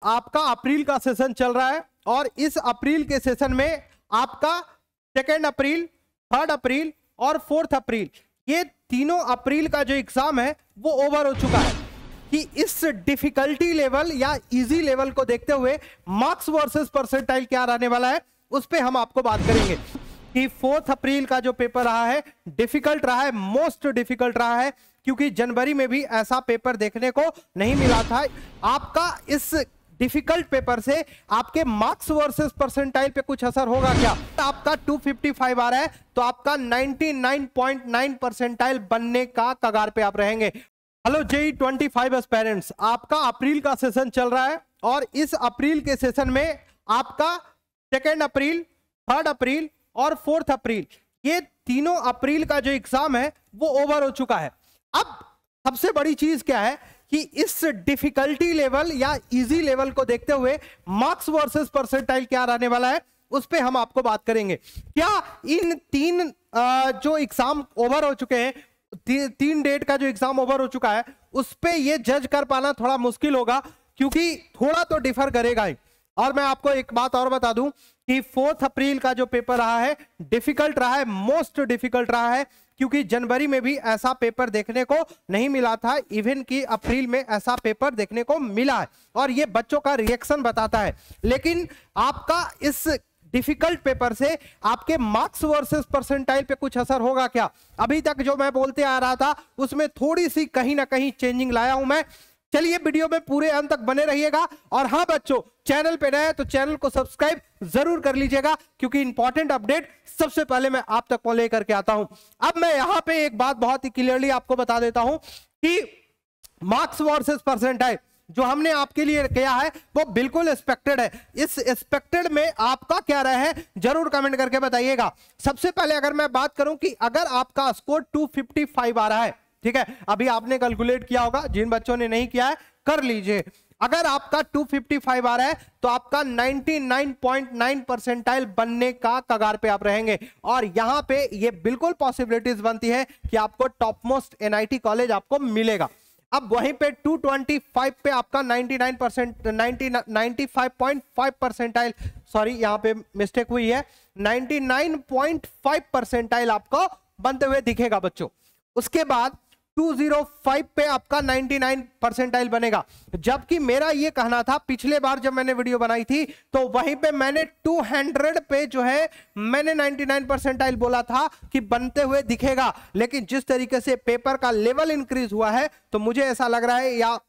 आपका अप्रैल का सेशन चल रहा है और इस अप्रैल के सेशन में आपका 2 अप्रैल, 3 अप्रैल और 4 अप्रैल, ये तीनों अप्रैल का जो एग्जाम है वो ओवर हो चुका है। कि इस डिफिकल्टी लेवल या इजी लेवल को देखते हुए मार्क्स वर्सेस परसेंटाइल क्या रहने वाला है उस पे हम आपको बात करेंगे कि 4 अप्रैल का जो पेपर रहा है डिफिकल्ट रहा है, मोस्ट डिफिकल्ट रहा है, क्योंकि जनवरी में भी ऐसा पेपर देखने को नहीं मिला था। आपका इस डिफिकल्ट पेपर से आपके मार्क्स वर्सेस परसेंटाइल पे कुछ असर होगा क्या? आपका 255 आ रहा है तो आपका 99.9 परसेंटाइल बनने का कगार पे आप रहेंगे। हेलो JEE 25 एस्पिरेंट्स, आपका अप्रैल का सेशन चल रहा है और इस अप्रैल के सेशन में आपका 2 अप्रैल, 3 अप्रैल और 4 अप्रैल, ये तीनों अप्रैल का जो एग्जाम है वो ओवर हो चुका है। अब सबसे बड़ी चीज क्या है कि इस डिफिकल्टी लेवल या इजी लेवल को देखते हुए मार्क्स वर्सेस परसेंटाइल क्या रहने वाला है उस पे हम आपको बात करेंगे। क्या इन तीन जो एग्जाम ओवर हो चुके हैं, 3 डेट का जो एग्जाम ओवर हो चुका है उस पे ये जज कर पाना थोड़ा मुश्किल होगा, क्योंकि थोड़ा तो डिफर करेगा ही। और मैं आपको एक बात और बता दूं कि 4 अप्रैल का जो पेपर रहा है डिफिकल्ट रहा है, मोस्ट डिफिकल्ट रहा है, क्योंकि जनवरी में भी ऐसा पेपर देखने को नहीं मिला था, इवन कि अप्रैल में ऐसा पेपर देखने को मिला है और ये बच्चों का रिएक्शन बताता है। लेकिन आपका इस डिफिकल्ट पेपर से आपके मार्क्स वर्सेस परसेंटाइल पे कुछ असर होगा क्या? अभी तक जो मैं बोलते आ रहा था उसमें थोड़ी सी कहीं ना कहीं चेंजिंग लाया हूं मैं। चलिए वीडियो में पूरे अंत तक बने रहिएगा और हाँ बच्चों, चैनल पे नए तो चैनल को सब्सक्राइब जरूर कर लीजिएगा, क्योंकि इंपॉर्टेंट अपडेट सबसे पहले मैं आप तक लेकर के आता हूं। अब मैं यहां पे एक बात बहुत ही क्लियरली आपको बता देता हूं कि मार्क्स वर्सेस परसेंटाइल जो हमने आपके लिए किया है वो बिल्कुल एक्सपेक्टेड है। इस एक्सपेक्टेड में आपका क्या राय है जरूर कमेंट करके बताइएगा। सबसे पहले अगर मैं बात करूं कि अगर आपका स्कोर 255 आ रहा है, ठीक है, अभी आपने कैलकुलेट किया होगा, जिन बच्चों ने नहीं किया है कर लीजिए। अगर आपका 255 आ रहा है तो आपका 99.9 परसेंटाइल बनने का कगार पे आप रहेंगे और यहां पे ये बिल्कुल पॉसिबिलिटीज बनती है कि आपको टॉप मोस्ट NIT कॉलेज आपको मिलेगा। अब वहीं पे 225 पे आपका 95.5 परसेंटाइल, सॉरी यहां पे मिस्टेक हुई है, 99.5 परसेंटाइल आपको बनते हुए दिखेगा बच्चों। उसके बाद 205 पे आपका 99 परसेंटाइल बनेगा, जबकि मेरा ये कहना था पिछले बार जब मैंने वीडियो बनाई थी तो वहीं पे मैंने 200 पे जो है मैंने 99 परसेंटाइल बोला था कि बनते हुए दिखेगा। लेकिन जिस तरीके से पेपर का लेवल इंक्रीज हुआ है तो मुझे ऐसा लग रहा है या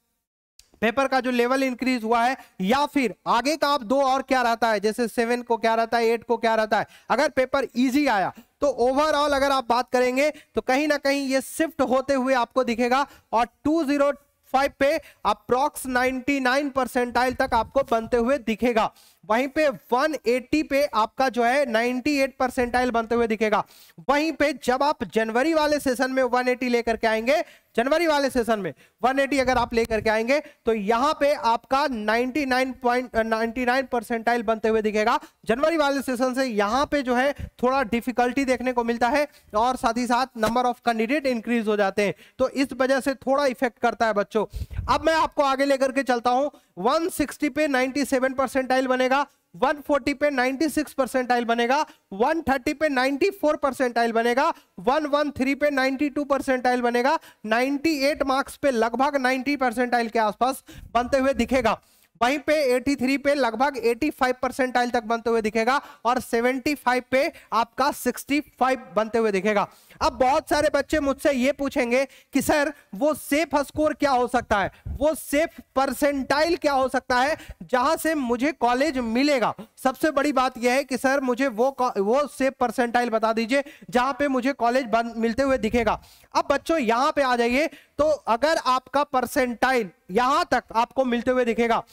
पेपर का जो लेवल इंक्रीज हुआ है या फिर आगे का आप 2 और क्या रहता है, जैसे 7 को क्या रहता है, 8 को क्या रहता है, अगर पेपर इजी आया तो ओवरऑल अगर आप बात करेंगे तो कहीं ना कहीं ये शिफ्ट होते हुए आपको दिखेगा और 205 पे अप्रॉक्स 99 परसेंटाइल तक आपको बनते हुए दिखेगा। वहीं पे 180 पे आपका जो है 98 परसेंटाइल बनते हुए दिखेगा। वहीं पे जब आप जनवरी वाले सेशन में 180 लेकर के आएंगे, जनवरी वाले सेशन में 180 अगर आप लेकर के आएंगे तो यहां पे आपका 99 परसेंटाइल बनते हुए दिखेगा। जनवरी वाले सेशन से यहां पे जो है थोड़ा डिफिकल्टी देखने को मिलता है और साथ ही साथ नंबर ऑफ कैंडिडेट इंक्रीज हो जाते हैं, तो इस वजह से थोड़ा इफेक्ट करता है बच्चों। अब मैं आपको आगे लेकर के चलता हूं। 160 पे 97 परसेंटाइल बनेगा, 140 पे 96 परसेंटाइल बनेगा, 130 पे 94 परसेंटाइल बनेगा, 113 पे 92 परसेंटाइल बनेगा, 98 मार्क्स पे लगभग 90 परसेंटाइल के आसपास बनते हुए दिखेगा। वहीं पे 83 पे लगभग 85 परसेंटाइल तक बनते हुए दिखेगा और 75 पे आपका 65 बनते हुए दिखेगा। अब बहुत सारे बच्चे मुझसे ये पूछेंगे कि सर वो सेफ स्कोर क्या हो सकता है, वो सेफ परसेंटाइल क्या हो सकता है जहां से मुझे कॉलेज मिलेगा। सबसे बड़ी बात यह है कि सर मुझे वो सेफ परसेंटाइल बता दीजिए जहां पे मुझे कॉलेज मिलते हुए दिखेगा। अब बच्चों यहां पे आ जाइए, तो अगर आपका परसेंटाइल यहां तक आपको मिलते हुए दिखेगा,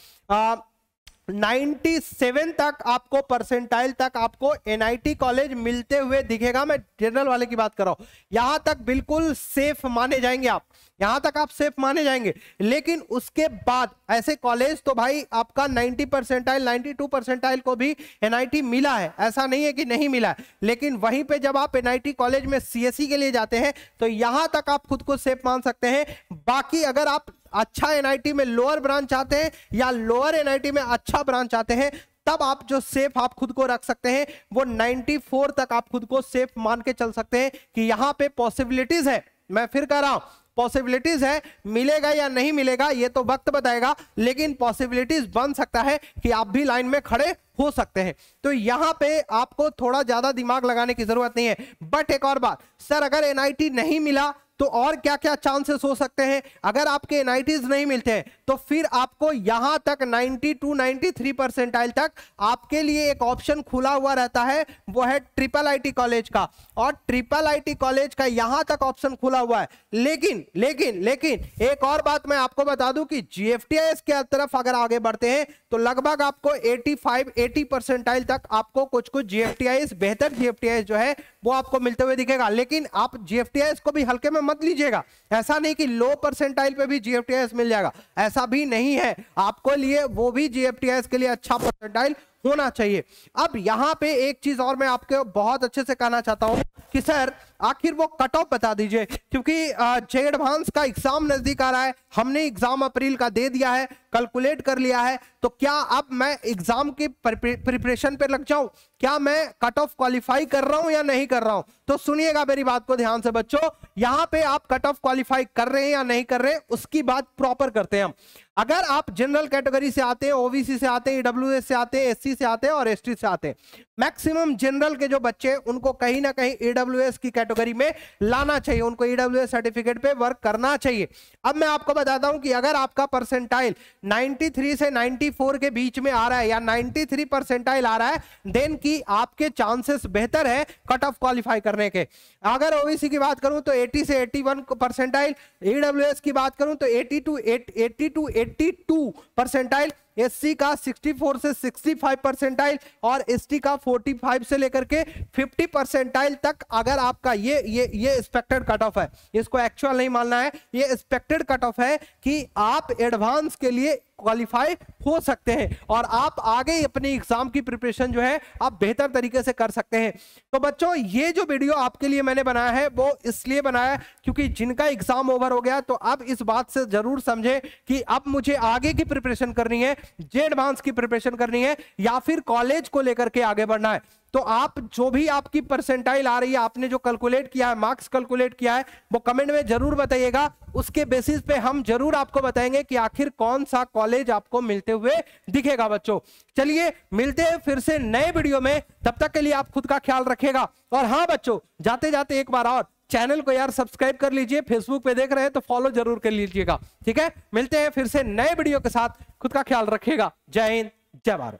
97 तक आपको परसेंटाइल तक आपको NIT कॉलेज मिलते हुए दिखेगा। मैं जनरल वाले की बात कर रहा हूं, यहां तक बिल्कुल सेफ माने जाएंगे आप, यहां तक आप सेफ माने जाएंगे। लेकिन उसके बाद ऐसे कॉलेज तो भाई आपका 90 परसेंटाइल 92 परसेंटाइल को भी NIT मिला है, ऐसा नहीं है कि नहीं मिला है। लेकिन वहीं पे जब आप NIT कॉलेज में CSE के लिए जाते हैं तो यहां तक आप खुद को सेफ मान सकते हैं। बाकी अगर आप अच्छा एनआईटी में लोअर ब्रांच चाहते हैं या लोअर एनआईटी में अच्छा ब्रांच चाहते हैं, तब आप जो सेफ आप खुद को रख सकते हैं वो 94 तक आप खुद को सेफ मान के चल सकते हैं कि यहां पे पॉसिबिलिटीज है। मैं फिर कह रहा हूं पॉसिबिलिटीज है, मिलेगा या नहीं मिलेगा ये तो वक्त बताएगा, लेकिन पॉसिबिलिटीज बन सकता है कि आप भी लाइन में खड़े हो सकते हैं। तो यहां पे आपको थोड़ा ज्यादा दिमाग लगाने की जरूरत नहीं है। बट एक और बात सर, अगर एनआईटी नहीं मिला तो और क्या क्या चांसेस हो सकते हैं? अगर आपके एनआईटीज नहीं मिलते हैं तो फिर आपको यहां तक 92-93 परसेंटाइल तक आपके लिए एक ऑप्शन खुला हुआ रहता है, वो है ट्रिपल आईटी कॉलेज का। और ट्रिपल आईटी कॉलेज का यहां तक ऑप्शन खुला हुआ है। लेकिन लेकिन लेकिन एक और बात मैं आपको बता दूं कि जीएफटीआईएस के तरफ अगर आगे बढ़ते हैं तो लगभग आपको 85-80 परसेंटाइल तक आपको कुछ कुछ जीएफटीआईएस, बेहतर जीएफटीआईएस जो है वो आपको मिलते हुए दिखेगा। लेकिन आप जीएफटीआईएस को भी हल्के में मत लीजिएगा। ऐसा नहीं कि लो परसेंटाइल पे भी जीएफटीआईएस मिल जाएगा, ऐसा भी नहीं है। आपको लिए वो भी जीएफटीआईएस के लिए अच्छा परसेंटाइल होना चाहिए। अब यहां पे एक चीज और मैं आपको बहुत अच्छे से कहना चाहता हूं कि सर आखिर वो कट ऑफ बता दीजिए, क्योंकि जे एडवांस का एग्जाम नजदीक आ रहा है। हमने एग्जाम अप्रैल का दे दिया है, कैलकुलेट कर लिया है, तो क्या अब मैं एग्जाम की प्रिपरेशन पे लग जाऊं? क्या मैं कट ऑफ क्वालिफाई कर रहा हूं या नहीं कर रहा हूं? तो सुनिएगा मेरी बात को ध्यान से बच्चों, यहां पे आप कट ऑफ क्वालिफाई कर रहे हैं या नहीं कर रहे हैं उसकी बात प्रॉपर करते हैं हम। अगर आप जनरल कैटेगरी से आते हैं, ओबीसी से आते हैं, ईडब्ल्यूएस से आते हैं, एससी से आते हैं और एसटी से आते हैं, मैक्सिमम जनरल के जो बच्चे उनको कहीं ना कहीं ईडब्ल्यूएस की कैटेगरी में लाना चाहिए, उनको ईडब्ल्यूएस सर्टिफिकेट पे वर्क करना चाहिए। अब मैं आपको बताता हूं कि अगर आपका परसेंटाइल 93 से 94 के बीच में आ रहा है या 93 परसेंटाइल आ रहा है, देन की आपके चांसेस बेहतर है कट ऑफ क्वालिफाई करने के। अगर ओबीसी की बात करूं तो 80 से 81 परसेंटाइल, ईडब्ल्यूएस की बात करूं तो 82 परसेंटाइल, एससी का 64 से 65 परसेंटाइल और एसटी का 45 से लेकर के 50 परसेंटाइल तक अगर आपका ये एक्सपेक्टेड कट ऑफ है, इसको एक्चुअल नहीं मानना है, ये एक्सपेक्टेड कट ऑफ है कि आप एडवांस के लिए क्वालिफाई हो सकते हैं और आप आगे अपनी एग्जाम की प्रिपरेशन जो है आप बेहतर तरीके से कर सकते हैं। तो बच्चों ये जो वीडियो आपके लिए मैंने बनाया है वो इसलिए बनाया क्योंकि जिनका एग्जाम ओवर हो गया तो अब इस बात से जरूर समझे कि अब मुझे आगे की प्रिपरेशन करनी है, जे एडवांस की प्रिपरेशन करनी है या फिर कॉलेज को लेकर के आगे बढ़ना है। तो आप जो भी आपकी परसेंटाइल आ रही है, आपने जो कैलकुलेट किया है, मार्क्स कैलकुलेट किया है, वो कमेंट में जरूर बताइएगा। उसके बेसिस पे हम जरूर आपको बताएंगे कि आखिर कौन सा कॉलेज आपको मिलते हुए दिखेगा। बच्चों चलिए मिलते हैं फिर से नए वीडियो में, तब तक के लिए आप खुद का ख्याल रखिएगा। और हाँ बच्चों, जाते जाते एक बार और चैनल को यार सब्सक्राइब कर लीजिए, फेसबुक पे देख रहे हैं तो फॉलो जरूर कर लीजिएगा, ठीक है। मिलते हैं फिर से नए वीडियो के साथ, खुद का ख्याल रखिएगा। जय हिंद, जय भारत।